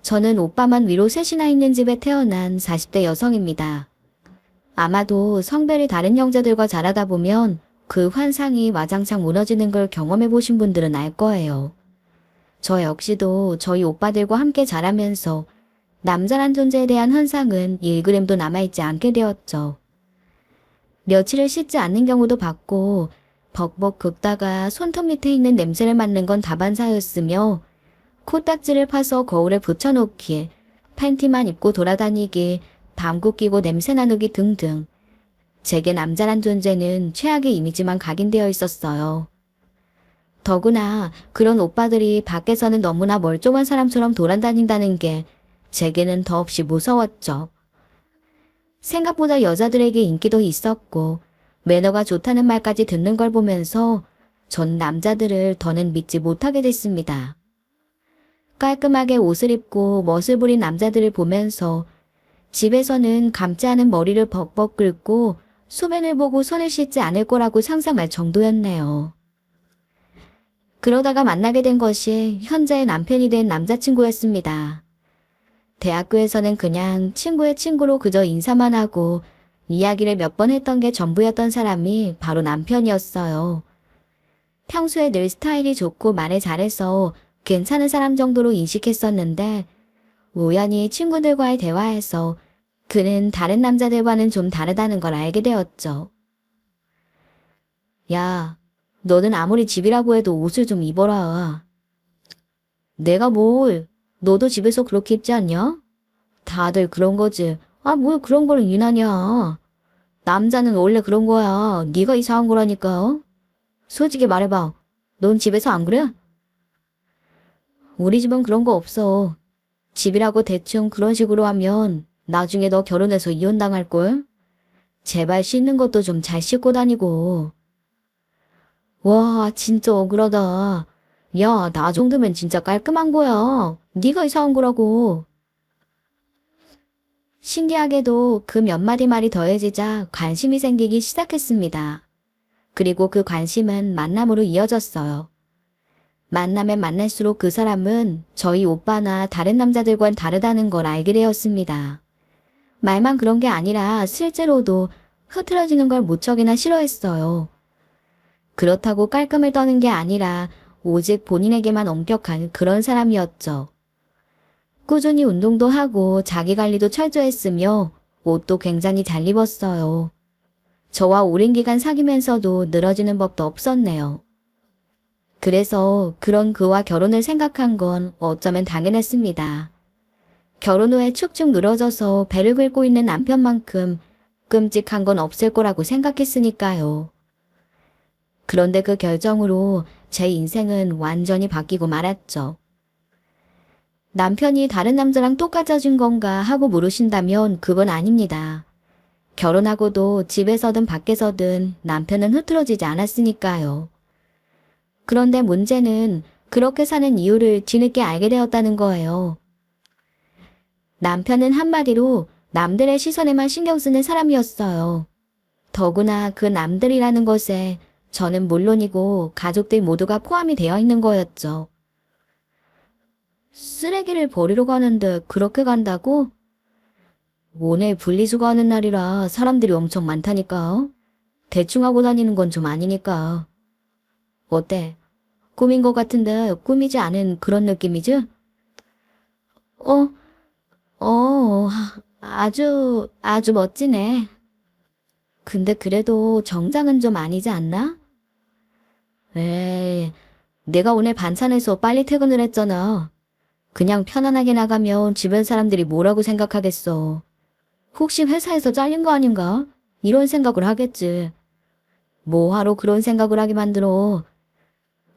저는 오빠만 위로 셋이나 있는 집에 태어난 40대 여성입니다. 아마도 성별이 다른 형제들과 자라다 보면 그 환상이 와장창 무너지는 걸 경험해 보신 분들은 알 거예요. 저 역시도 저희 오빠들과 함께 자라면서 남자란 존재에 대한 환상은 1g도 남아있지 않게 되었죠. 며칠을 씻지 않는 경우도 봤고 벅벅 긁다가 손톱 밑에 있는 냄새를 맡는 건 다반사였으며 코딱지를 파서 거울에 붙여놓기, 팬티만 입고 돌아다니기, 방구 끼고 냄새 나누기 등등. 제게 남자란 존재는 최악의 이미지만 각인되어 있었어요. 더구나 그런 오빠들이 밖에서는 너무나 멀쩡한 사람처럼 돌아다닌다는 게 제게는 더없이 무서웠죠. 생각보다 여자들에게 인기도 있었고 매너가 좋다는 말까지 듣는 걸 보면서 전 남자들을 더는 믿지 못하게 됐습니다. 깔끔하게 옷을 입고 멋을 부린 남자들을 보면서 집에서는 감지 않은 머리를 벅벅 긁고 소변을 보고 손을 씻지 않을 거라고 상상할 정도였네요. 그러다가 만나게 된 것이 현재의 남편이 된 남자친구였습니다. 대학교에서는 그냥 친구의 친구로 그저 인사만 하고 이야기를 몇 번 했던 게 전부였던 사람이 바로 남편이었어요. 평소에 늘 스타일이 좋고 말을 잘해서 괜찮은 사람 정도로 인식했었는데 우연히 친구들과의 대화에서 그는 다른 남자들과는 좀 다르다는 걸 알게 되었죠. 야, 너는 아무리 집이라고 해도 옷을 좀 입어라. 내가 뭘, 너도 집에서 그렇게 입지 않냐? 다들 그런 거지. 아, 뭘 그런 거를 유난이야. 남자는 원래 그런 거야. 네가 이상한 거라니까. 솔직히 말해봐. 넌 집에서 안 그래? 우리 집은 그런 거 없어. 집이라고 대충 그런 식으로 하면 나중에 너 결혼해서 이혼당할걸? 제발 씻는 것도 좀 잘 씻고 다니고. 와, 진짜 억울하다. 야, 나 정도면 진짜 깔끔한 거야. 네가 이상한 거라고. 신기하게도 그 몇 마디 말이 더해지자 관심이 생기기 시작했습니다. 그리고 그 관심은 만남으로 이어졌어요. 만나면 만날수록 그 사람은 저희 오빠나 다른 남자들과는 다르다는 걸 알게 되었습니다. 말만 그런 게 아니라 실제로도 흐트러지는 걸 무척이나 싫어했어요. 그렇다고 깔끔을 떠는 게 아니라 오직 본인에게만 엄격한 그런 사람이었죠. 꾸준히 운동도 하고 자기관리도 철저했으며 옷도 굉장히 잘 입었어요. 저와 오랜 기간 사귀면서도 늘어지는 법도 없었네요. 그래서 그런 그와 결혼을 생각한 건 어쩌면 당연했습니다. 결혼 후에 축축 늘어져서 배를 긁고 있는 남편만큼 끔찍한 건 없을 거라고 생각했으니까요. 그런데 그 결정으로 제 인생은 완전히 바뀌고 말았죠. 남편이 다른 남자랑 똑같아진 건가 하고 물으신다면 그건 아닙니다. 결혼하고도 집에서든 밖에서든 남편은 흐트러지지 않았으니까요. 그런데 문제는 그렇게 사는 이유를 뒤늦게 알게 되었다는 거예요. 남편은 한마디로 남들의 시선에만 신경 쓰는 사람이었어요. 더구나 그 남들이라는 것에 저는 물론이고 가족들 모두가 포함이 되어 있는 거였죠. 쓰레기를 버리러 가는데 그렇게 간다고? 오늘 분리수거하는 날이라 사람들이 엄청 많다니까. 대충 하고 다니는 건 좀 아니니까. 어때? 꿈인 것 같은데 꿈이지 않은 그런 느낌이지? 어, 아주 멋지네. 근데 그래도 정장은 좀 아니지 않나? 에이, 내가 오늘 반찬해서 빨리 퇴근을 했잖아. 그냥 편안하게 나가면 주변 사람들이 뭐라고 생각하겠어. 혹시 회사에서 잘린 거 아닌가? 이런 생각을 하겠지. 뭐하러 그런 생각을 하게 만들어.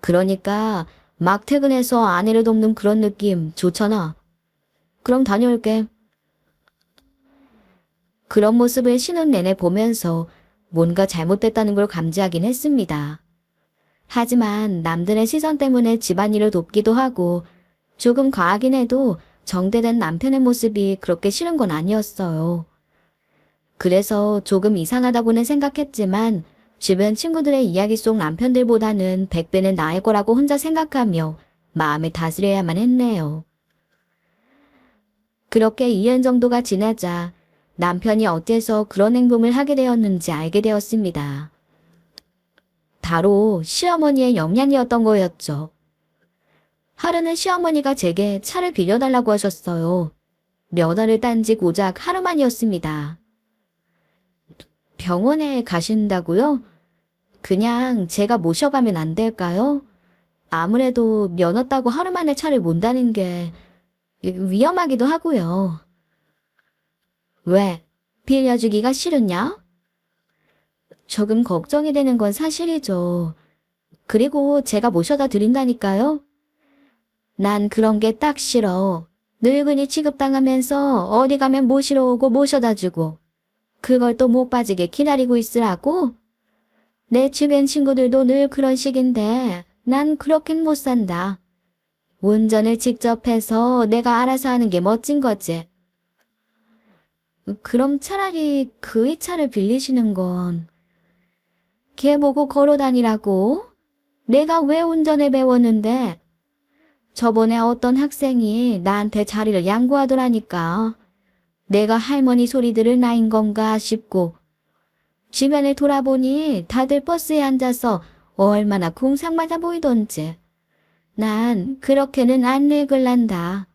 그러니까 막 퇴근해서 아내를 돕는 그런 느낌 좋잖아. 그럼 다녀올게. 그런 모습을 쉬는 내내 보면서 뭔가 잘못됐다는 걸 감지하긴 했습니다. 하지만 남들의 시선 때문에 집안일을 돕기도 하고 조금 과하긴 해도 정제된 남편의 모습이 그렇게 싫은 건 아니었어요. 그래서 조금 이상하다고는 생각했지만 주변 친구들의 이야기 속 남편들보다는 100배는 나을 거라고 혼자 생각하며 마음을 다스려야만 했네요. 그렇게 2년 정도가 지나자 남편이 어째서 그런 행동을 하게 되었는지 알게 되었습니다. 바로 시어머니의 영향이었던 거였죠. 하루는 시어머니가 제게 차를 빌려달라고 하셨어요. 면허를 딴 지 고작 하루 만이었습니다. 병원에 가신다고요? 그냥 제가 모셔가면 안 될까요? 아무래도 면허 따고 하루 만에 차를 몬다는 게 위험하기도 하고요. 왜? 빌려주기가 싫으냐? 조금 걱정이 되는 건 사실이죠. 그리고 제가 모셔다 드린다니까요. 난 그런 게 딱 싫어. 늙은이 취급당하면서 어디 가면 모시러 오고 모셔다 주고 그걸 또 못 빠지게 기다리고 있으라고? 내 주변 친구들도 늘 그런 식인데 난 그렇긴 못 산다. 운전을 직접 해서 내가 알아서 하는 게 멋진 거지. 그럼 차라리 그의 차를 빌리시는 건 걔 보고 걸어 다니라고? 내가 왜 운전을 배웠는데? 저번에 어떤 학생이 나한테 자리를 양보하더라니까. 내가 할머니 소리 들을 나이인 건가 싶고 주변을 돌아보니 다들 버스에 앉아서 얼마나 궁상맞아 보이던지. 난 그렇게는 안 늙을란다.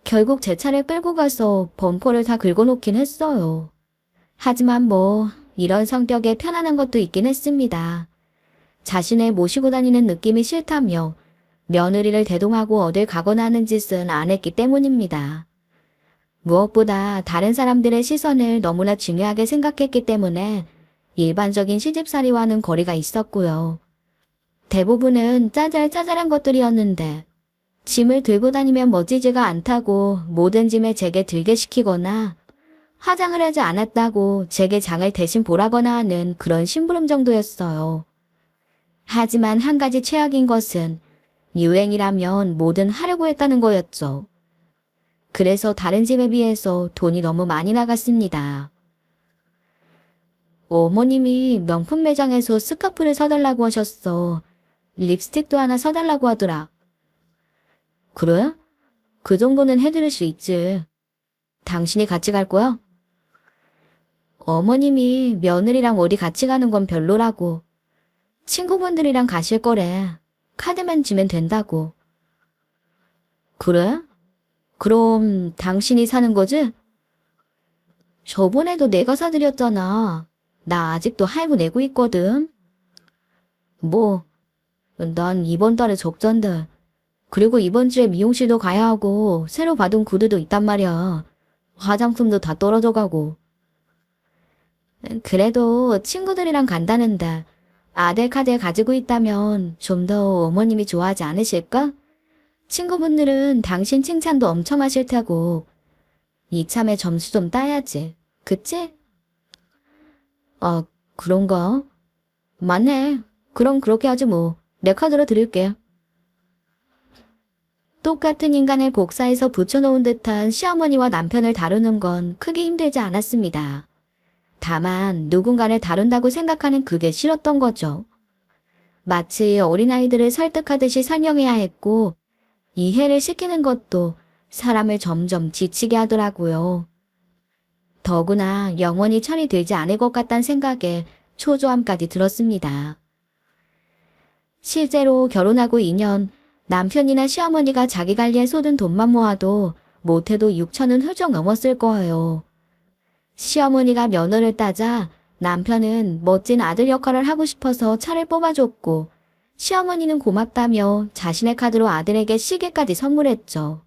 결국 제 차를 끌고 가서 범퍼를 다 긁어놓긴 했어요. 하지만 이런 성격에 편안한 것도 있긴 했습니다. 자신을 모시고 다니는 느낌이 싫다며 며느리를 대동하고 어딜 가거나 하는 짓은 안 했기 때문입니다. 무엇보다 다른 사람들의 시선을 너무나 중요하게 생각했기 때문에 일반적인 시집살이와는 거리가 있었고요. 대부분은 짜잘짜잘한 것들이었는데 짐을 들고 다니면 멋지지가 않다고 모든 짐을 제게 들게 시키거나 화장을 하지 않았다고 제게 장을 대신 보라거나 하는 그런 심부름 정도였어요. 하지만 한 가지 최악인 것은 유행이라면 뭐든 하려고 했다는 거였죠. 그래서 다른 집에 비해서 돈이 너무 많이 나갔습니다. 어머님이 명품 매장에서 스카프를 사달라고 하셨어. 립스틱도 하나 사달라고 하더라. 그래? 그 정도는 해드릴 수 있지. 당신이 같이 갈 거야? 어머님이 며느리랑 어디 같이 가는 건 별로라고. 친구분들이랑 가실 거래. 카드만 주면 된다고. 그래? 그럼 당신이 사는 거지? 저번에도 내가 사드렸잖아. 나 아직도 할부 내고 있거든. 난 이번 달에 적잔데. 그리고 이번 주에 미용실도 가야 하고 새로 받은 구두도 있단 말이야. 화장품도 다 떨어져 가고. 그래도 친구들이랑 간다는데 아들 카드 가지고 있다면 좀 더 어머님이 좋아하지 않으실까? 친구분들은 당신 칭찬도 엄청 하실 테고 이참에 점수 좀 따야지. 그치? 아, 그런가? 맞네. 그럼 그렇게 하지 뭐. 내 카드로 드릴게. 똑같은 인간을 복사해서 붙여놓은 듯한 시어머니와 남편을 다루는 건 크게 힘들지 않았습니다. 다만 누군가를 다룬다고 생각하는 그게 싫었던 거죠. 마치 어린아이들을 설득하듯이 설명해야 했고 이해를 시키는 것도 사람을 점점 지치게 하더라고요. 더구나 영원히 철이 들지 않을 것 같다는 생각에 초조함까지 들었습니다. 실제로 결혼하고 2년 남편이나 시어머니가 자기 관리에 쏟은 돈만 모아도 못해도 6천은 훌쩍 넘었을 거예요. 시어머니가 면허를 따자 남편은 멋진 아들 역할을 하고 싶어서 차를 뽑아줬고 시어머니는 고맙다며 자신의 카드로 아들에게 시계까지 선물했죠.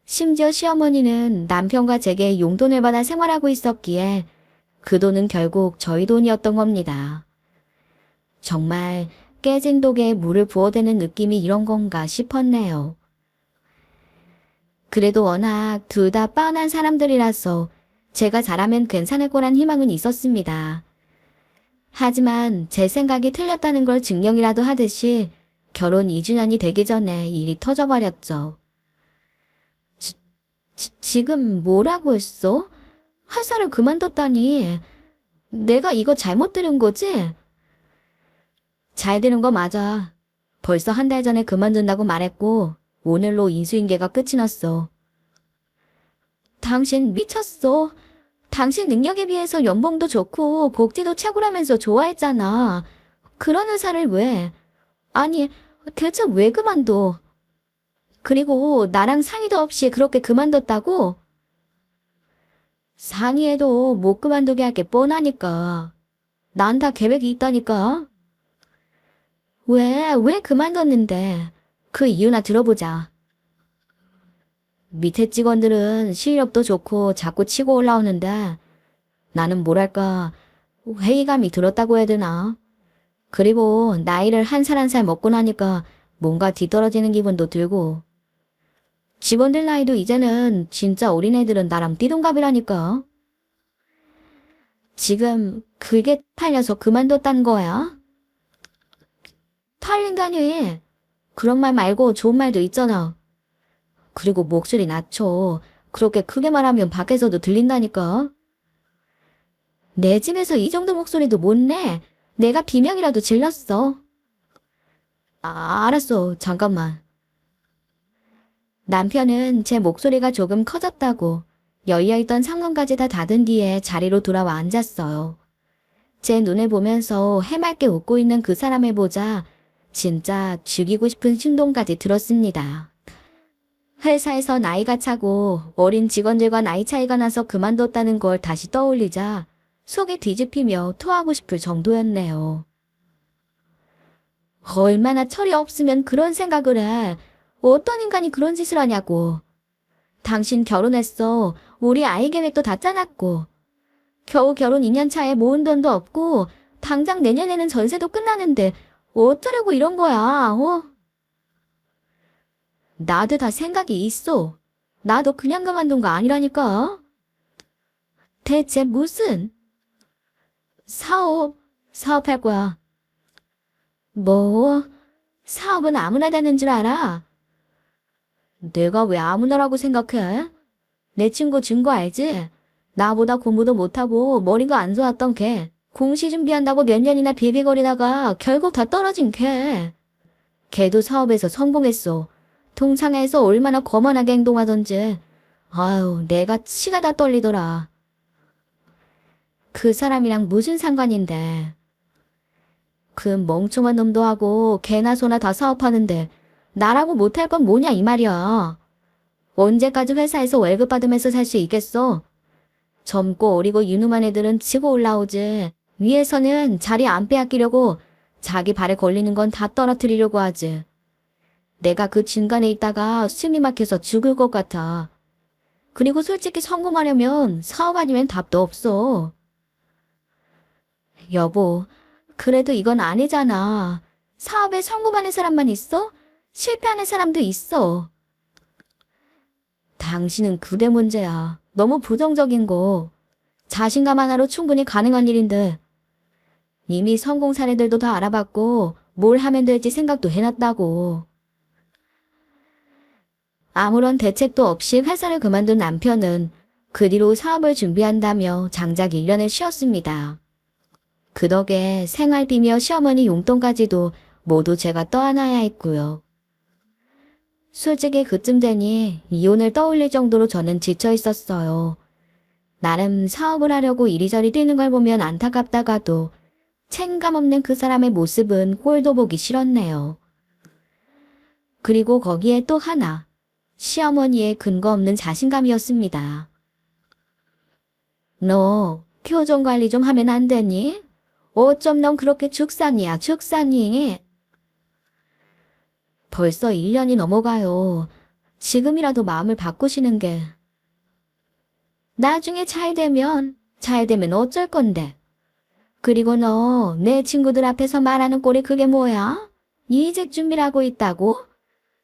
심지어 시어머니는 남편과 제게 용돈을 받아 생활하고 있었기에 그 돈은 결국 저희 돈이었던 겁니다. 정말 깨진 독에 물을 부어대는 느낌이 이런 건가 싶었네요. 그래도 워낙 둘 다 뻔한 사람들이라서 제가 잘하면 괜찮을 거란 희망은 있었습니다. 하지만 제 생각이 틀렸다는 걸 증명이라도 하듯이 결혼 2주년이 되기 전에 일이 터져버렸죠. 지금 뭐라고 했어? 회사를 그만뒀다니. 내가 이거 잘못 들은 거지? 잘 들은 거 맞아. 벌써 한 달 전에 그만둔다고 말했고 오늘로 인수인계가 끝이 났어. 당신 미쳤어. 당신 능력에 비해서 연봉도 좋고 복지도 최고라면서 좋아했잖아. 그런 회사를 왜? 아니, 대체 왜 그만둬? 그리고 나랑 상의도 없이 그렇게 그만뒀다고? 상의해도 못 그만두게 할 게 뻔하니까. 난 다 계획이 있다니까. 왜 그만뒀는데? 그 이유나 들어보자. 밑에 직원들은 실력도 좋고 자꾸 치고 올라오는데 나는 뭐랄까 회의감이 들었다고 해야 되나? 그리고 나이를 한 살 한 살 먹고 나니까 뭔가 뒤떨어지는 기분도 들고 직원들 나이도 이제는 진짜 어린애들은 나랑 띠동갑이라니까. 지금 그게 팔려서 그만뒀단 거야? 팔린다니. 그런 말 말고 좋은 말도 있잖아. 그리고 목소리 낮춰. 그렇게 크게 말하면 밖에서도 들린다니까. 내 집에서 이 정도 목소리도 못 내. 내가 비명이라도 질렀어. 알았어. 잠깐만. 남편은 제 목소리가 조금 커졌다고 열려있던 창문까지 다 닫은 뒤에 자리로 돌아와 앉았어요. 제 눈을 보면서 해맑게 웃고 있는 그 사람을 보자 진짜 죽이고 싶은 심동까지 들었습니다. 회사에서 나이가 차고 어린 직원들과 나이 차이가 나서 그만뒀다는 걸 다시 떠올리자 속이 뒤집히며 토하고 싶을 정도였네요. 얼마나 철이 없으면 그런 생각을 해. 어떤 인간이 그런 짓을 하냐고. 당신 결혼했어. 우리 아이 계획도 다 짜놨고. 겨우 결혼 2년 차에 모은 돈도 없고 당장 내년에는 전세도 끝나는데 어쩌려고 이런 거야. 나도 다 생각이 있어. 나도 그냥 그만둔 거 아니라니까. 대체 무슨? 사업할 거야. 뭐? 사업은 아무나 되는 줄 알아? 내가 왜 아무나라고 생각해? 내 친구 증거 알지? 나보다 공부도 못하고 머리가 안 좋았던 걔. 공시 준비한다고 몇 년이나 비비거리다가 결국 다 떨어진 걔. 걔도 사업에서 성공했어. 동창회에서 얼마나 거만하게 행동하던지. 아유, 내가 치가 다 떨리더라. 그 사람이랑 무슨 상관인데. 그 멍청한 놈도 하고 개나 소나 다 사업하는데 나라고 못할 건 뭐냐 이 말이야. 언제까지 회사에서 월급 받으면서 살 수 있겠어? 젊고 어리고 유능한 애들은 치고 올라오지. 위에서는 자리 안 빼앗기려고 자기 발에 걸리는 건 다 떨어뜨리려고 하지. 내가 그 중간에 있다가 숨이 막혀서 죽을 것 같아. 그리고 솔직히 성공하려면 사업 아니면 답도 없어. 여보, 그래도 이건 아니잖아. 사업에 성공하는 사람만 있어? 실패하는 사람도 있어. 당신은 그게 문제야. 너무 부정적인 거. 자신감 하나로 충분히 가능한 일인데. 이미 성공 사례들도 다 알아봤고 뭘 하면 될지 생각도 해놨다고. 아무런 대책도 없이 회사를 그만둔 남편은 그 뒤로 사업을 준비한다며 장작 1년을 쉬었습니다. 그 덕에 생활비며 시어머니 용돈까지도 모두 제가 떠안아야 했고요. 솔직히 그쯤 되니 이혼을 떠올릴 정도로 저는 지쳐 있었어요. 나름 사업을 하려고 이리저리 뛰는 걸 보면 안타깝다가도 책임감 없는 그 사람의 모습은 꼴도 보기 싫었네요. 그리고 거기에 또 하나, 시어머니의 근거 없는 자신감이었습니다. 너 표정 관리 좀 하면 안 되니? 어쩜 넌 그렇게 죽상이야, 죽상이. 벌써 1년이 넘어가요. 지금이라도 마음을 바꾸시는 게. 나중에 잘 되면 어쩔 건데. 그리고 너 내 친구들 앞에서 말하는 꼴이 그게 뭐야? 이직 준비를 하고 있다고?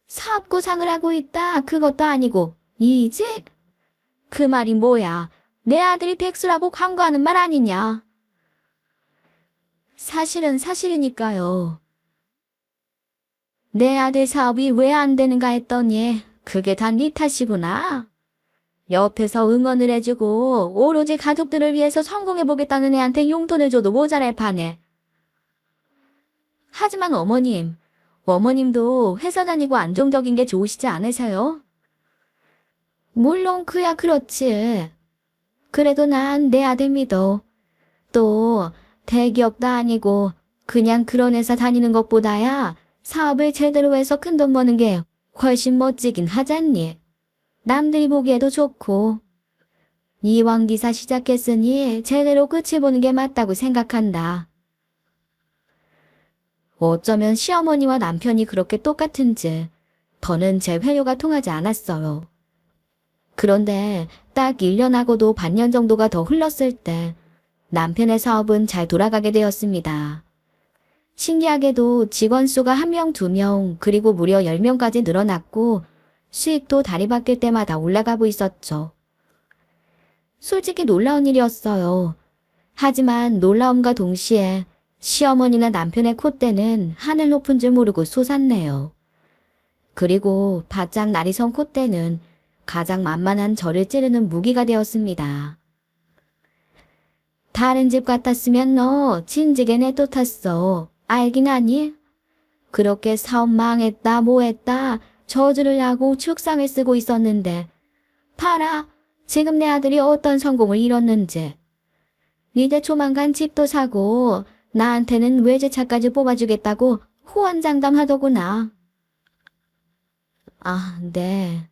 사업 구상을 하고 있다 그것도 아니고 이직? 그 말이 뭐야? 내 아들이 백수라고 광고하는 말 아니냐? 사실은 사실이니까요. 내 아들 사업이 왜 안 되는가 했더니 그게 다 네 탓이구나. 옆에서 응원을 해주고 오로지 가족들을 위해서 성공해보겠다는 애한테 용돈을 줘도 모자랄 판에. 하지만 어머님, 어머님도 회사 다니고 안정적인 게 좋으시지 않으세요? 물론 그야 그렇지. 그래도 난 내 아들 믿어. 또 대기업도 아니고 그냥 그런 회사 다니는 것보다야 사업을 제대로 해서 큰돈 버는 게 훨씬 멋지긴 하잖니. 남들이 보기에도 좋고. 이왕 기사 시작했으니 제대로 끝을 보는 게 맞다고 생각한다. 어쩌면 시어머니와 남편이 그렇게 똑같은지 더는 제 회유가 통하지 않았어요. 그런데 딱 1년 하고도 반년 정도가 더 흘렀을 때 남편의 사업은 잘 돌아가게 되었습니다. 신기하게도 직원 수가 1명, 2명, 그리고 무려 10명까지 늘어났고 수익도 다리 바뀔 때마다 올라가고 있었죠. 솔직히 놀라운 일이었어요. 하지만 놀라움과 동시에 시어머니나 남편의 콧대는 하늘 높은 줄 모르고 솟았네요. 그리고 바짝 날이 선 콧대는 가장 만만한 저를 찌르는 무기가 되었습니다. 다른 집 같았으면 너 진지게 내쫓았어. 알긴 아니? 그렇게 사업 망했다 뭐했다 저주를 하고 축상을 쓰고 있었는데 봐라 지금 내 아들이 어떤 성공을 이뤘는지. 이제 조만간 집도 사고 나한테는 외제차까지 뽑아주겠다고 호언장담하더구나. 아, 네.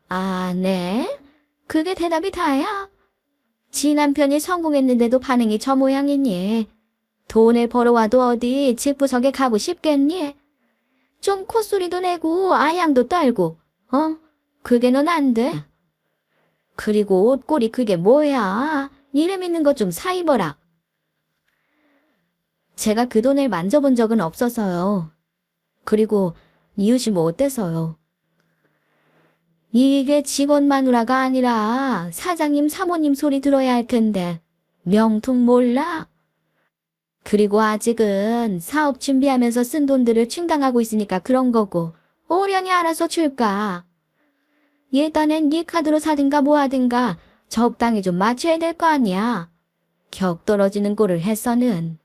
아, 네? 그게 대답이 다야? 지 남편이 성공했는데도 반응이 저 모양이니? 돈을 벌어와도 어디 집구석에 가고 싶겠니? 좀 콧소리도 내고 아양도 떨고, 어? 그게 넌 안 돼? 그리고 옷걸이 그게 뭐야? 이름 있는 거 좀 사 입어라. 제가 그 돈을 만져본 적은 없어서요. 그리고 이웃이 뭐 어때서요? 이게 직원 마누라가 아니라 사장님 사모님 소리 들어야 할 텐데 명통 몰라? 그리고 아직은 사업 준비하면서 쓴 돈들을 충당하고 있으니까 그런 거고 오련히 알아서 줄까? 일단은 네 카드로 사든가 뭐 하든가 적당히 좀 맞춰야 될 거 아니야. 격 떨어지는 꼴을 해서는.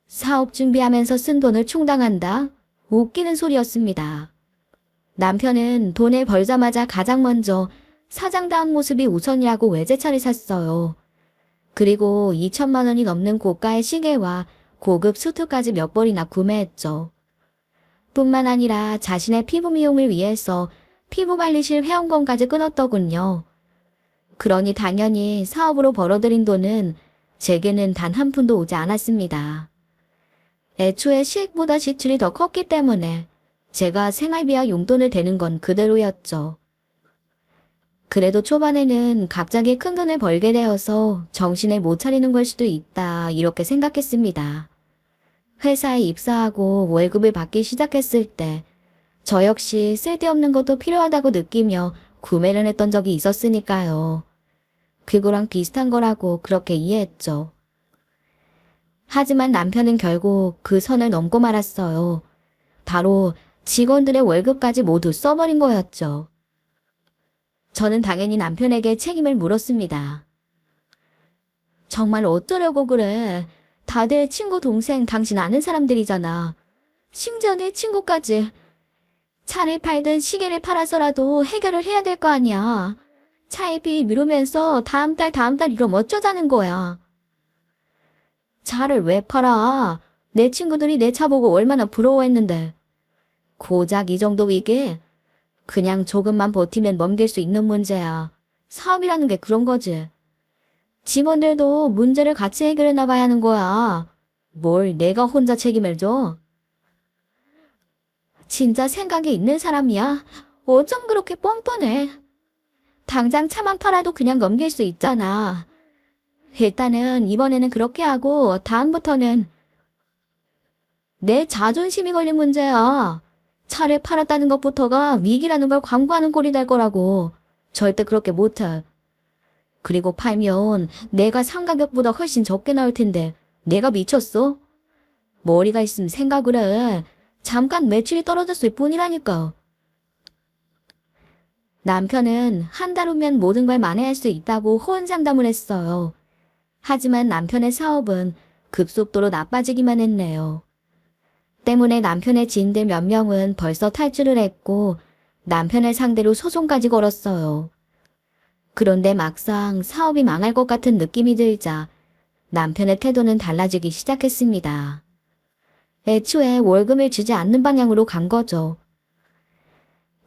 사업 준비하면서 쓴 돈을 충당한다? 웃기는 소리였습니다. 남편은 돈을 벌자마자 가장 먼저 사장다운 모습이 우선이라고 외제차를 샀어요. 그리고 2천만 원이 넘는 고가의 시계와 고급 수트까지 몇 벌이나 구매했죠. 뿐만 아니라 자신의 피부 미용을 위해서 피부 관리실 회원권까지 끊었더군요. 그러니 당연히 사업으로 벌어들인 돈은 제게는 단 한 푼도 오지 않았습니다. 애초에 수익보다 지출이 더 컸기 때문에 제가 생활비와 용돈을 대는 건 그대로였죠. 그래도 초반에는 갑자기 큰 돈을 벌게 되어서 정신을 못 차리는 걸 수도 있다 이렇게 생각했습니다. 회사에 입사하고 월급을 받기 시작했을 때 저 역시 쓸데없는 것도 필요하다고 느끼며 구매를 했던 적이 있었으니까요. 그거랑 비슷한 거라고 그렇게 이해했죠. 하지만 남편은 결국 그 선을 넘고 말았어요. 바로 직원들의 월급까지 모두 써버린 거였죠. 저는 당연히 남편에게 책임을 물었습니다. 정말 어쩌려고 그래. 다들 친구 동생 당신 아는 사람들이잖아. 심지어 내 친구까지. 차를 팔든 시계를 팔아서라도 해결을 해야 될 거 아니야. 차입이 미루면서 다음 달 이러면 어쩌자는 거야. 차를 왜 팔아? 내 친구들이 내 차 보고 얼마나 부러워했는데. 고작 이 정도 위기? 그냥 조금만 버티면 넘길 수 있는 문제야. 사업이라는 게 그런 거지. 직원들도 문제를 같이 해결해 나가야 하는 거야. 뭘 내가 혼자 책임을 져? 진짜 생각이 있는 사람이야? 어쩜 그렇게 뻔뻔해? 당장 차만 팔아도 그냥 넘길 수 있잖아. 일단은 이번에는 그렇게 하고 다음부터는 내 자존심이 걸린 문제야. 차를 팔았다는 것부터가 위기라는 걸 광고하는 꼴이 될 거라고. 절대 그렇게 못해. 그리고 팔면 내가 상가격보다 훨씬 적게 나올 텐데 내가 미쳤어? 머리가 있으면 생각을 해. 잠깐 매출이 떨어졌을 뿐이라니까. 남편은 한 달 후면 모든 걸 만회할 수 있다고 호언장담을 했어요. 하지만 남편의 사업은 급속도로 나빠지기만 했네요. 때문에 남편의 지인들 몇 명은 벌써 탈주를 했고 남편을 상대로 소송까지 걸었어요. 그런데 막상 사업이 망할 것 같은 느낌이 들자 남편의 태도는 달라지기 시작했습니다. 애초에 월급을 주지 않는 방향으로 간 거죠.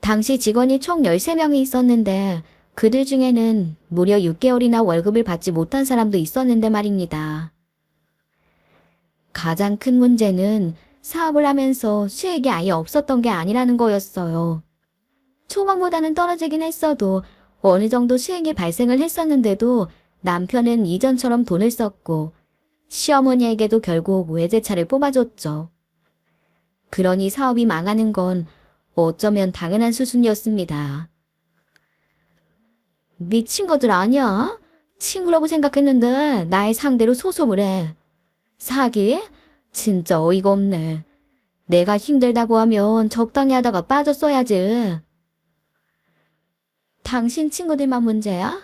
당시 직원이 총 13명이 있었는데 그들 중에는 무려 6개월이나 월급을 받지 못한 사람도 있었는데 말입니다. 가장 큰 문제는 사업을 하면서 수익이 아예 없었던 게 아니라는 거였어요. 초반보다는 떨어지긴 했어도 어느 정도 수익이 발생을 했었는데도 남편은 이전처럼 돈을 썼고 시어머니에게도 결국 외제차를 뽑아줬죠. 그러니 사업이 망하는 건 어쩌면 당연한 수순이었습니다. 미친 것들 아니야? 친구라고 생각했는데 나의 상대로 소송을 해. 사기? 진짜 어이가 없네. 내가 힘들다고 하면 적당히 하다가 빠졌어야지. 당신 친구들만 문제야?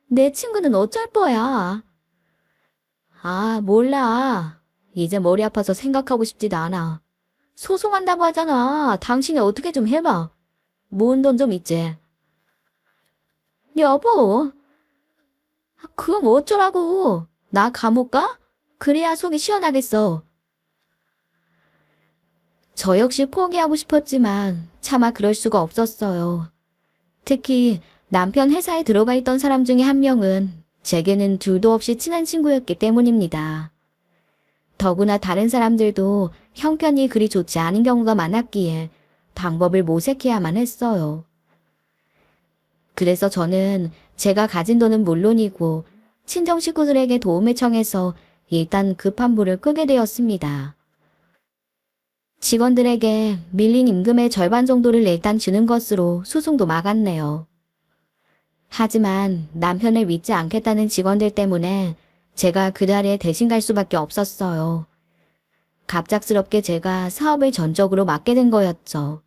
내 친구는 어쩔 거야? 아, 몰라. 이제 머리 아파서 생각하고 싶지도 않아. 소송한다고 하잖아. 당신이 어떻게 좀 해봐. 모은 돈 좀 있지. 여보, 그럼 어쩌라고. 나 감옥 가? 그래야 속이 시원하겠어. 저 역시 포기하고 싶었지만 차마 그럴 수가 없었어요. 특히 남편 회사에 들어가 있던 사람 중에 한 명은 제게는 둘도 없이 친한 친구였기 때문입니다. 더구나 다른 사람들도 형편이 그리 좋지 않은 경우가 많았기에 방법을 모색해야만 했어요. 그래서 저는 제가 가진 돈은 물론이고 친정 식구들에게 도움을 청해서 일단 급한 불을 끄게 되었습니다. 직원들에게 밀린 임금의 절반 정도를 일단 주는 것으로 소송도 막았네요. 하지만 남편을 믿지 않겠다는 직원들 때문에 제가 그 자리에 대신 갈 수밖에 없었어요. 갑작스럽게 제가 사업을 전적으로 맡게 된 거였죠.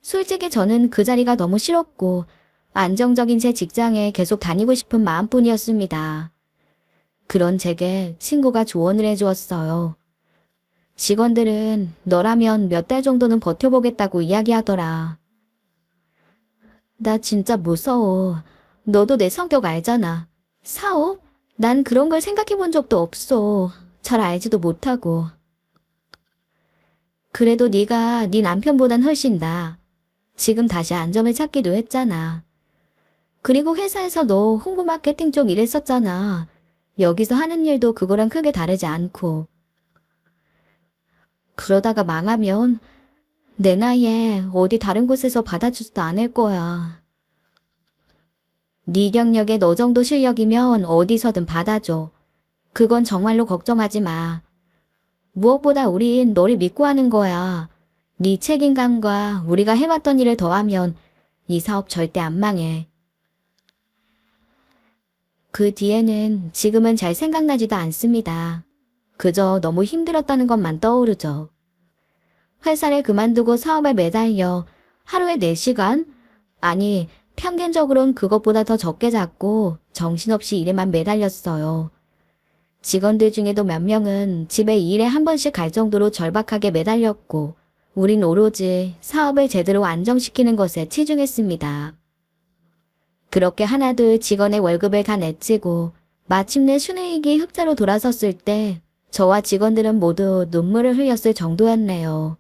솔직히 저는 그 자리가 너무 싫었고 안정적인 제 직장에 계속 다니고 싶은 마음뿐이었습니다. 그런 제게 친구가 조언을 해주었어요. 직원들은 너라면 몇 달 정도는 버텨보겠다고 이야기하더라. 나 진짜 무서워. 너도 내 성격 알잖아. 사업? 난 그런 걸 생각해 본 적도 없어. 잘 알지도 못하고. 그래도 네가 네 남편보단 훨씬 나아. 지금 다시 안정을 찾기도 했잖아. 그리고 회사에서 너 홍보 마케팅 쪽 일했었잖아. 여기서 하는 일도 그거랑 크게 다르지 않고. 그러다가 망하면 내 나이에 어디 다른 곳에서 받아주지도 않을 거야. 네 경력에 너 정도 실력이면 어디서든 받아줘. 그건 정말로 걱정하지 마. 무엇보다 우린 너를 믿고 하는 거야. 네 책임감과 우리가 해왔던 일을 더하면 이 사업 절대 안 망해. 그 뒤에는 지금은 잘 생각나지도 않습니다. 그저 너무 힘들었다는 것만 떠오르죠. 회사를 그만두고 사업에 매달려 하루에 4시간? 아니, 평균적으론 그것보다 더 적게 잤고 정신없이 일에만 매달렸어요. 직원들 중에도 몇 명은 집에 2일에 한 번씩 갈 정도로 절박하게 매달렸고 우린 오로지 사업을 제대로 안정시키는 것에 치중했습니다. 그렇게 하나둘 직원의 월급을 다 내치고 마침내 순이익이 흑자로 돌아섰을 때 저와 직원들은 모두 눈물을 흘렸을 정도였네요.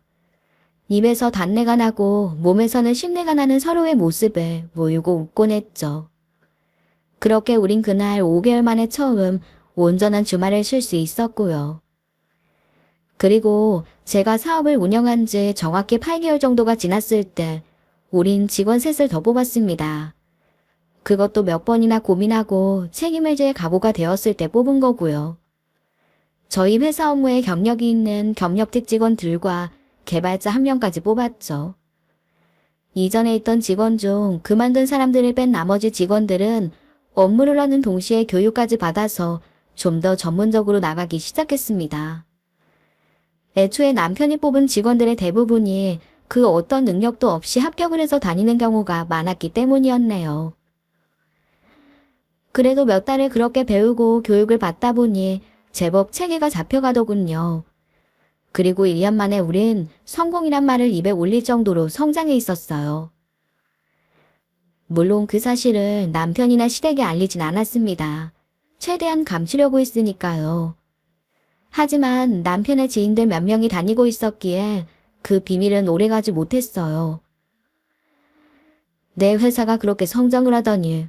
입에서 단내가 나고 몸에서는 쉰내가 나는 서로의 모습에 모이고 웃곤 했죠. 그렇게 우린 그날 5개월 만에 처음 온전한 주말을 쉴 수 있었고요. 그리고 제가 사업을 운영한 지 정확히 8개월 정도가 지났을 때 우린 직원 셋을 더 뽑았습니다. 그것도 몇 번이나 고민하고 책임을 질 각오가 되었을 때 뽑은 거고요. 저희 회사 업무에 경력이 있는 경력직 직원들과 개발자 1명까지 뽑았죠. 이전에 있던 직원 중 그만둔 사람들을 뺀 나머지 직원들은 업무를 하는 동시에 교육까지 받아서 좀 더 전문적으로 나가기 시작했습니다. 애초에 남편이 뽑은 직원들의 대부분이 그 어떤 능력도 없이 합격을 해서 다니는 경우가 많았기 때문이었네요. 그래도 몇 달을 그렇게 배우고 교육을 받다 보니 제법 체계가 잡혀가더군요. 그리고 1년 만에 우린 성공이란 말을 입에 올릴 정도로 성장해 있었어요. 물론 그 사실을 남편이나 시댁에 알리진 않았습니다. 최대한 감추려고 했으니까요. 하지만 남편의 지인들 몇 명이 다니고 있었기에 그 비밀은 오래가지 못했어요. 내 회사가 그렇게 성장을 하더니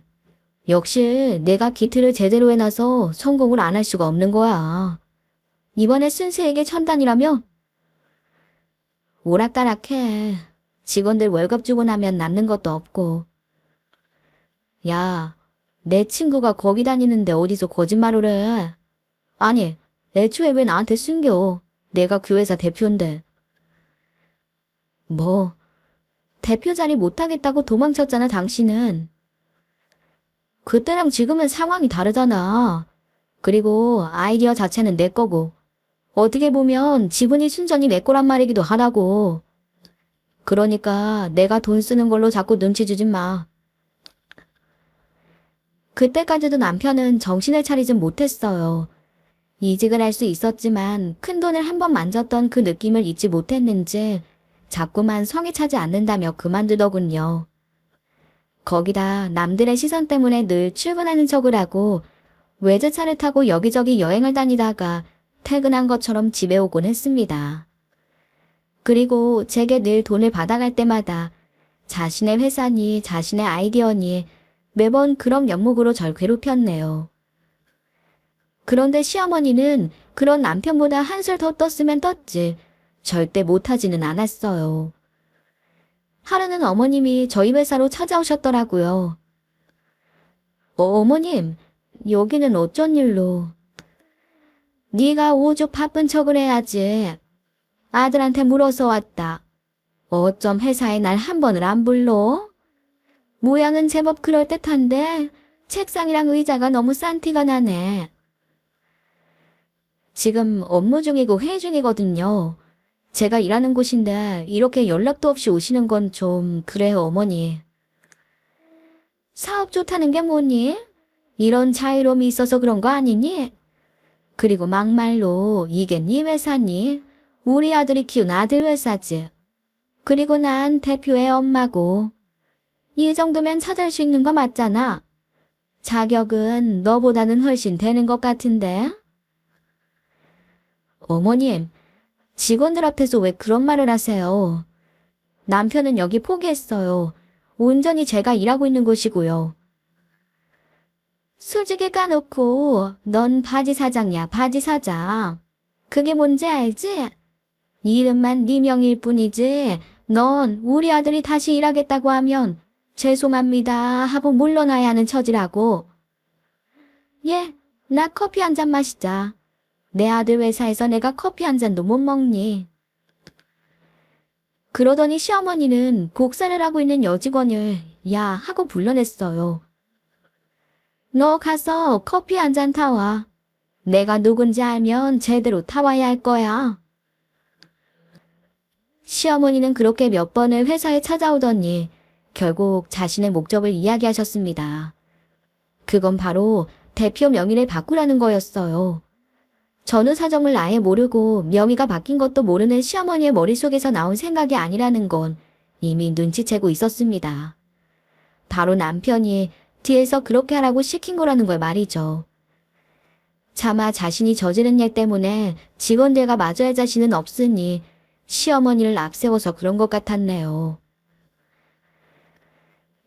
역시 내가 기틀을 제대로 해놔서 성공을 안 할 수가 없는 거야. 이번에 순세에게 천단이라며? 오락가락해. 직원들 월급 주고 나면 남는 것도 없고. 야, 내 친구가 거기 다니는데 어디서 거짓말을 해? 아니, 애초에 왜 나한테 숨겨? 내가 그 회사 대표인데. 뭐, 대표 자리 못하겠다고 도망쳤잖아, 당신은. 그때랑 지금은 상황이 다르잖아. 그리고 아이디어 자체는 내 거고. 어떻게 보면 지분이 순전히 내 거란 말이기도 하다고. 그러니까 내가 돈 쓰는 걸로 자꾸 눈치 주지 마. 그때까지도 남편은 정신을 차리진 못했어요. 이직을 할 수 있었지만 큰돈을 한 번 만졌던 그 느낌을 잊지 못했는지 자꾸만 성에 차지 않는다며 그만두더군요. 거기다 남들의 시선 때문에 늘 출근하는 척을 하고 외제차를 타고 여기저기 여행을 다니다가 퇴근한 것처럼 집에 오곤 했습니다. 그리고 제게 늘 돈을 받아갈 때마다 자신의 회사니 자신의 아이디어니 매번 그런 연목으로 절 괴롭혔네요. 그런데 시어머니는 그런 남편보다 한술 더 떴으면 떴지 절대 못하지는 않았어요. 하루는 어머님이 저희 회사로 찾아오셨더라고요. 어머님, 여기는 어쩐 일로? 네가 오죽 바쁜 척을 해야지. 아들한테 물어서 왔다. 어쩜 회사에 날 한 번을 안 불러? 모양은 제법 그럴듯한데 책상이랑 의자가 너무 싼 티가 나네. 지금 업무 중이고 회의 중이거든요. 제가 일하는 곳인데 이렇게 연락도 없이 오시는 건 좀 그래요, 어머니. 사업 좋다는 게 뭐니? 이런 자유로움이 있어서 그런 거 아니니? 그리고 막말로 이게 네 회사니? 우리 아들이 키운 아들 회사지. 그리고 난 대표의 엄마고. 이 정도면 찾을 수 있는 거 맞잖아. 자격은 너보다는 훨씬 되는 것 같은데? 어머님, 직원들 앞에서 왜 그런 말을 하세요? 남편은 여기 포기했어요. 온전히 제가 일하고 있는 곳이고요. 솔직히 까놓고 넌 바지 사장이야, 바지 사장. 그게 뭔지 알지? 이름만 네 명일 뿐이지 넌 우리 아들이 다시 일하겠다고 하면 죄송합니다 하고 물러나야 하는 처지라고. 예, 나 커피 한 잔 마시자. 내 아들 회사에서 내가 커피 한 잔도 못 먹니? 그러더니 시어머니는 곡살을 하고 있는 여직원을 야 하고 불러냈어요. 너 가서 커피 한 잔 타와. 내가 누군지 알면 제대로 타와야 할 거야. 시어머니는 그렇게 몇 번을 회사에 찾아오더니 결국 자신의 목적을 이야기하셨습니다. 그건 바로 대표 명의를 바꾸라는 거였어요. 전후 사정을 아예 모르고 명의가 바뀐 것도 모르는 시어머니의 머릿속에서 나온 생각이 아니라는 건 이미 눈치채고 있었습니다. 바로 남편이 뒤에서 그렇게 하라고 시킨 거라는 걸 말이죠. 차마 자신이 저지른 일 때문에 직원들과 마주할 자신은 없으니 시어머니를 앞세워서 그런 것 같았네요.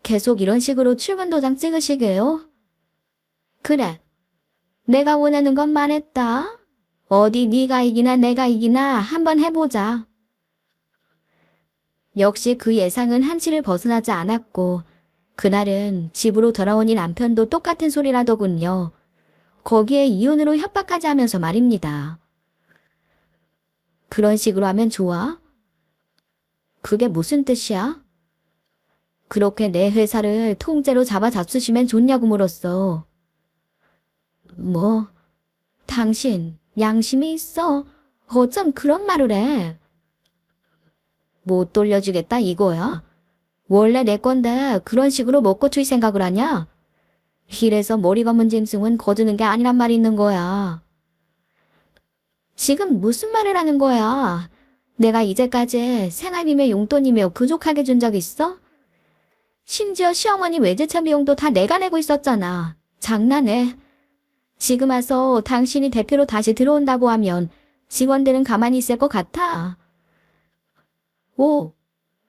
계속 이런 식으로 출근 도장 찍으시게요? 그래. 내가 원하는 건 말했다. 어디 네가 이기나 내가 이기나 한번 해보자. 역시 그 예상은 한치를 벗어나지 않았고 그날은 집으로 돌아오니 남편도 똑같은 소리라더군요. 거기에 이혼으로 협박하지 하면서 말입니다. 그런 식으로 하면 좋아? 그게 무슨 뜻이야? 그렇게 내 회사를 통째로 잡아 잡수시면 좋냐고 물었어. 뭐, 당신 양심이 있어? 어쩜 그런 말을 해? 못 돌려주겠다 이거야? 원래 내 건데 그런 식으로 먹고 튈 생각을 하냐? 이래서 머리 검은 짐승은 거두는 게 아니란 말이 있는 거야. 지금 무슨 말을 하는 거야? 내가 이제까지 생활비며 용돈이며 부족하게 준 적 있어? 심지어 시어머니 외제차 비용도 다 내가 내고 있었잖아. 장난해. 지금 와서 당신이 대표로 다시 들어온다고 하면 직원들은 가만히 있을 것 같아. 오,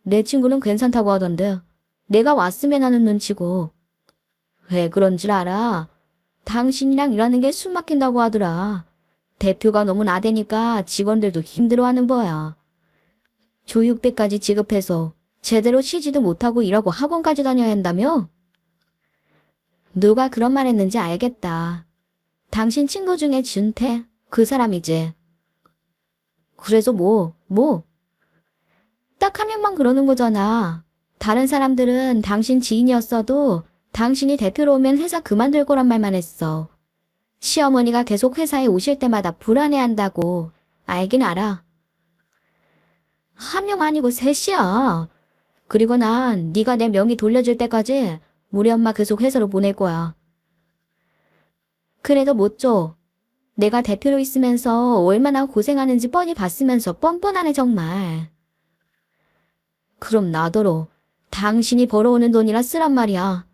내 친구는 괜찮다고 하던데 내가 왔으면 하는 눈치고. 왜 그런 줄 알아? 당신이랑 일하는 게 숨 막힌다고 하더라. 대표가 너무 나대니까 직원들도 힘들어하는 거야. 교육비까지 지급해서 제대로 쉬지도 못하고 일하고 학원까지 다녀야 한다며? 누가 그런 말 했는지 알겠다. 당신 친구 중에 준태, 그 사람이지. 그래서 뭐? 딱 한 명만 그러는 거잖아. 다른 사람들은 당신 지인이었어도 당신이 대표로 오면 회사 그만둘 거란 말만 했어. 시어머니가 계속 회사에 오실 때마다 불안해한다고. 알긴 알아. 한 명 아니고 셋이야. 그리고 난 네가 내 명의 돌려줄 때까지 우리 엄마 계속 회사로 보낼 거야. 그래도 못 줘. 내가 대표로 있으면서 얼마나 고생하는지 뻔히 봤으면서 뻔뻔하네 정말. 그럼 나더러 당신이 벌어오는 돈이라 쓰란 말이야.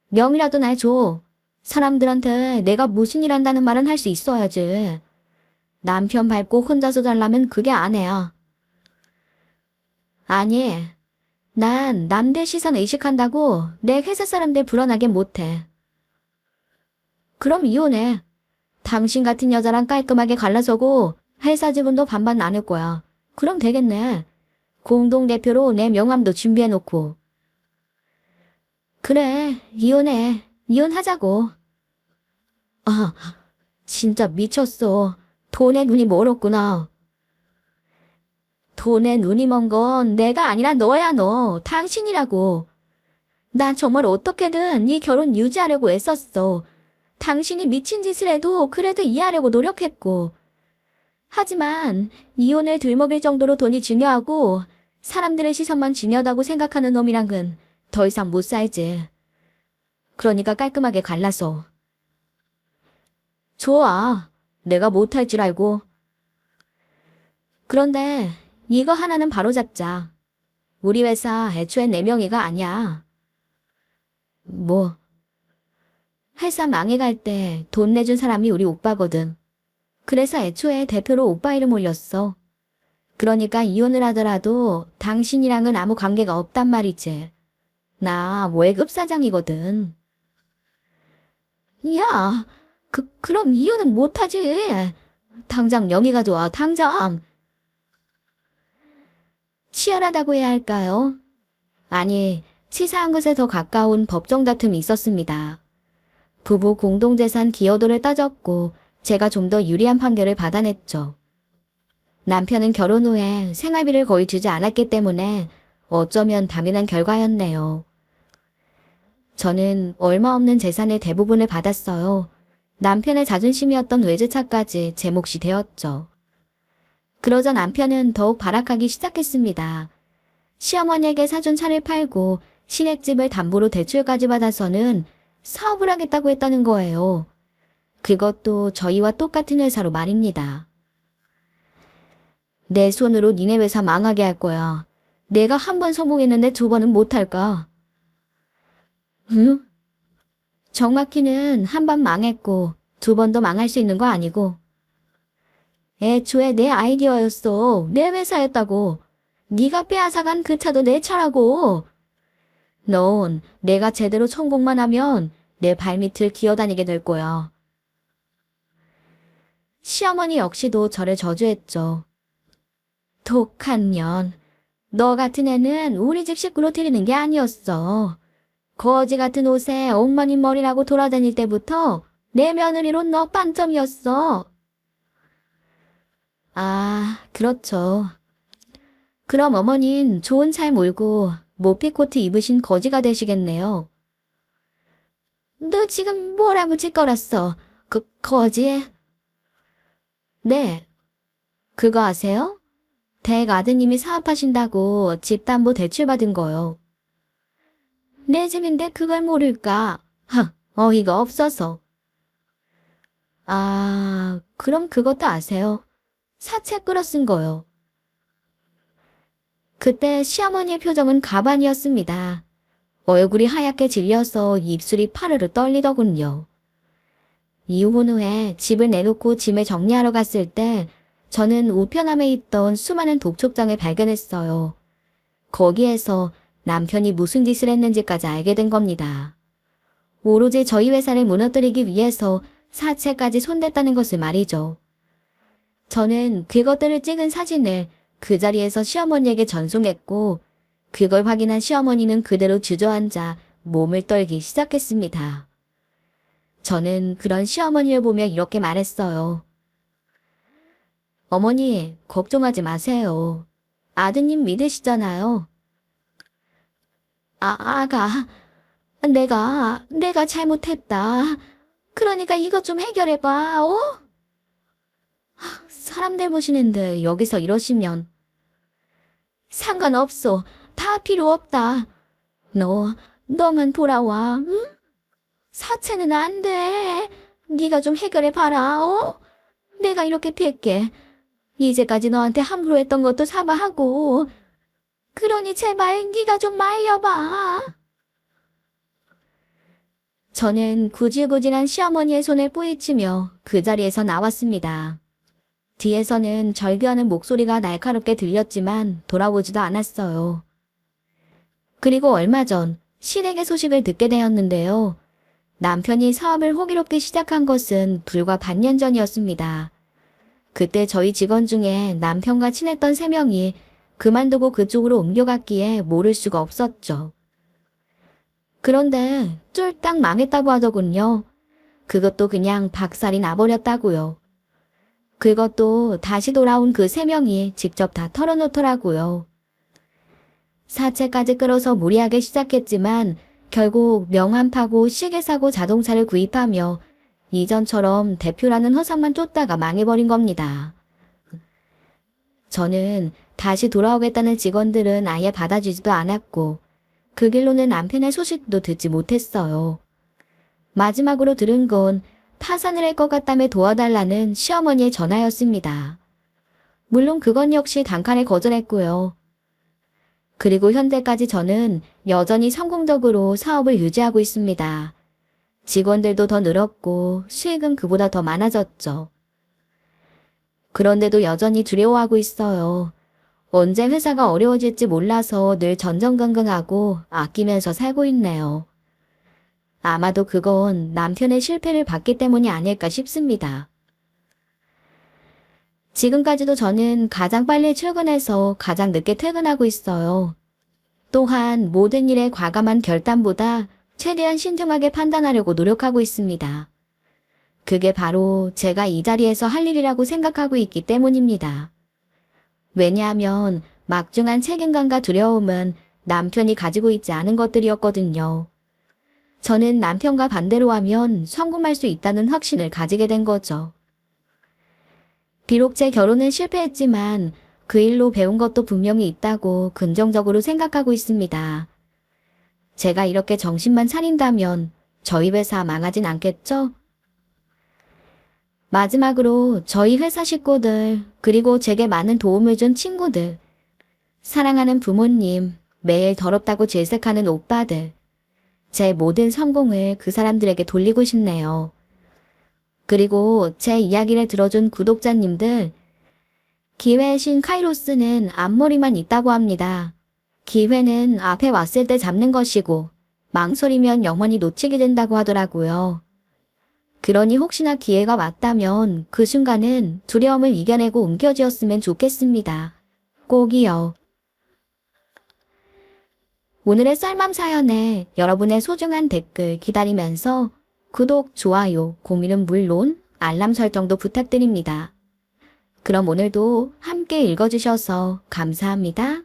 명이라도 날 줘. 사람들한테 내가 무슨 일 한다는 말은 할 수 있어야지. 남편 밟고 혼자서 잘라면 그게 아내야. 아니, 난 남들 시선 의식한다고 내 회사 사람들 불안하게 못해. 그럼 이혼해. 당신 같은 여자랑 깔끔하게 갈라서고 회사 지분도 반반 나눌 거야. 그럼 되겠네. 공동대표로 내 명함도 준비해놓고. 그래, 이혼해. 이혼하자고. 아, 진짜 미쳤어. 돈에 눈이 멀었구나. 돈에 눈이 먼 건 내가 아니라 너야 너. 당신이라고. 난 정말 어떻게든 이 결혼 유지하려고 애썼어. 당신이 미친 짓을 해도 그래도 이해하려고 노력했고. 하지만 이혼을 들먹일 정도로 돈이 중요하고 사람들의 시선만 중요하다고 생각하는 놈이랑은 더 이상 못 살지. 그러니까 깔끔하게 갈라서. 좋아. 내가 못할 줄 알고. 그런데 이거 하나는 바로잡자. 우리 회사 애초에 내 명의가 아니야. 뭐? 회사 망해갈 때 돈 내준 사람이 우리 오빠거든. 그래서 애초에 대표로 오빠 이름 올렸어. 그러니까 이혼을 하더라도 당신이랑은 아무 관계가 없단 말이지. 나 월급 사장이거든. 야, 그럼 이혼은 못하지. 당장 영희가 좋아, 당장. 치열하다고 해야 할까요? 아니, 치사한 것에 더 가까운 법정 다툼이 있었습니다. 부부 공동재산 기여도를 따졌고 제가 좀 더 유리한 판결을 받아냈죠. 남편은 결혼 후에 생활비를 거의 주지 않았기 때문에 어쩌면 당연한 결과였네요. 저는 얼마 없는 재산의 대부분을 받았어요. 남편의 자존심이었던 외제차까지 제 몫이 되었죠. 그러자 남편은 더욱 발악하기 시작했습니다. 시어머니에게 사준 차를 팔고 시댁집을 담보로 대출까지 받아서는 사업을 하겠다고 했다는 거예요. 그것도 저희와 똑같은 회사로 말입니다. 내 손으로 니네 회사 망하게 할 거야. 내가 한 번 성공했는데 두 번은 못할까? 응? 정확히는 한 번 망했고 두 번 더 망할 수 있는 거 아니고. 애초에 내 아이디어였어. 내 회사였다고. 네가 빼앗아간 그 차도 내 차라고. 넌 내가 제대로 성공만 하면 내 발밑을 기어다니게 될 거야. 시어머니 역시도 저를 저주했죠. 독한 년. 너 같은 애는 우리 집 식구로 들이는 게 아니었어. 거지 같은 옷에 옥마님 머리라고 돌아다닐 때부터 내 며느리로 너 빵점이었어. 아, 그렇죠. 그럼 어머닌 좋은 차 몰고 모피코트 입으신 거지가 되시겠네요. 너 지금 뭐라고 짓거렸어? 거지? 네. 그거 아세요? 댁 아드님이 사업하신다고 집담보 대출받은 거요. 내 집인데 그걸 모를까? 어이가 없어서. 아, 그럼 그것도 아세요? 사채 끌어 쓴 거요. 그때 시어머니의 표정은 가반이었습니다. 얼굴이 하얗게 질려서 입술이 파르르 떨리더군요. 이혼 후에 집을 내놓고 짐을 정리하러 갔을 때 저는 우편함에 있던 수많은 독촉장을 발견했어요. 거기에서 남편이 무슨 짓을 했는지까지 알게 된 겁니다. 오로지 저희 회사를 무너뜨리기 위해서 사채까지 손댔다는 것을 말이죠. 저는 그것들을 찍은 사진을 그 자리에서 시어머니에게 전송했고 그걸 확인한 시어머니는 그대로 주저앉아 몸을 떨기 시작했습니다. 저는 그런 시어머니를 보며 이렇게 말했어요. 어머니, 걱정하지 마세요. 아드님 믿으시잖아요. 아가, 내가 잘못했다. 그러니까 이것 좀 해결해봐, 사람들 보시는데 여기서 이러시면. 상관없어. 다 필요 없다. 너만 돌아와, 응? 사채는 안 돼. 네가 좀 해결해봐라, 내가 이렇게 될게. 이제까지 너한테 함부로 했던 것도 사과하고. 그러니 제발 네가 좀 말려봐. 저는 구질구질한 시어머니의 손을 뿌리치며 그 자리에서 나왔습니다. 뒤에서는 절규하는 목소리가 날카롭게 들렸지만 돌아오지도 않았어요. 그리고 얼마 전 시댁의 소식을 듣게 되었는데요. 남편이 사업을 호기롭게 시작한 것은 불과 반년 전이었습니다. 그때 저희 직원 중에 남편과 친했던 3명이 그만두고 그쪽으로 옮겨갔기에 모를 수가 없었죠. 그런데 쫄딱 망했다고 하더군요. 그것도 그냥 박살이 나버렸다고요. 그것도 다시 돌아온 그 3명이 직접 다 털어놓더라고요. 사채까지 끌어서 무리하게 시작했지만 결국 명함 파고 시계 사고 자동차를 구입하며 이전처럼 대표라는 허상만 쫓다가 망해버린 겁니다. 저는 다시 돌아오겠다는 직원들은 아예 받아주지도 않았고 그 길로는 남편의 소식도 듣지 못했어요. 마지막으로 들은 건 파산을 할 것 같다며 도와달라는 시어머니의 전화였습니다. 물론 그건 역시 단칼에 거절했고요. 그리고 현재까지 저는 여전히 성공적으로 사업을 유지하고 있습니다. 직원들도 더 늘었고 수익은 그보다 더 많아졌죠. 그런데도 여전히 두려워하고 있어요. 언제 회사가 어려워질지 몰라서 늘 전전긍긍하고 아끼면서 살고 있네요. 아마도 그건 남편의 실패를 봤기 때문이 아닐까 싶습니다. 지금까지도 저는 가장 빨리 출근해서 가장 늦게 퇴근하고 있어요. 또한 모든 일에 과감한 결단보다 최대한 신중하게 판단하려고 노력하고 있습니다. 그게 바로 제가 이 자리에서 할 일이라고 생각하고 있기 때문입니다. 왜냐하면 막중한 책임감과 두려움은 남편이 가지고 있지 않은 것들이었거든요. 저는 남편과 반대로 하면 성공할 수 있다는 확신을 가지게 된 거죠. 비록 제 결혼은 실패했지만 그 일로 배운 것도 분명히 있다고 긍정적으로 생각하고 있습니다. 제가 이렇게 정신만 차린다면 저희 회사 망하진 않겠죠? 마지막으로 저희 회사 식구들, 그리고 제게 많은 도움을 준 친구들, 사랑하는 부모님, 매일 더럽다고 질색하는 오빠들, 제 모든 성공을 그 사람들에게 돌리고 싶네요. 그리고 제 이야기를 들어준 구독자님들, 기회의 신 카이로스는 앞머리만 있다고 합니다. 기회는 앞에 왔을 때 잡는 것이고 망설이면 영원히 놓치게 된다고 하더라고요. 그러니 혹시나 기회가 왔다면 그 순간은 두려움을 이겨내고 움켜쥐었으면 좋겠습니다. 꼭이요. 오늘의 썰맘 사연에 여러분의 소중한 댓글 기다리면서 구독, 좋아요, 공유는 물론 알람 설정도 부탁드립니다. 그럼 오늘도 함께 읽어주셔서 감사합니다.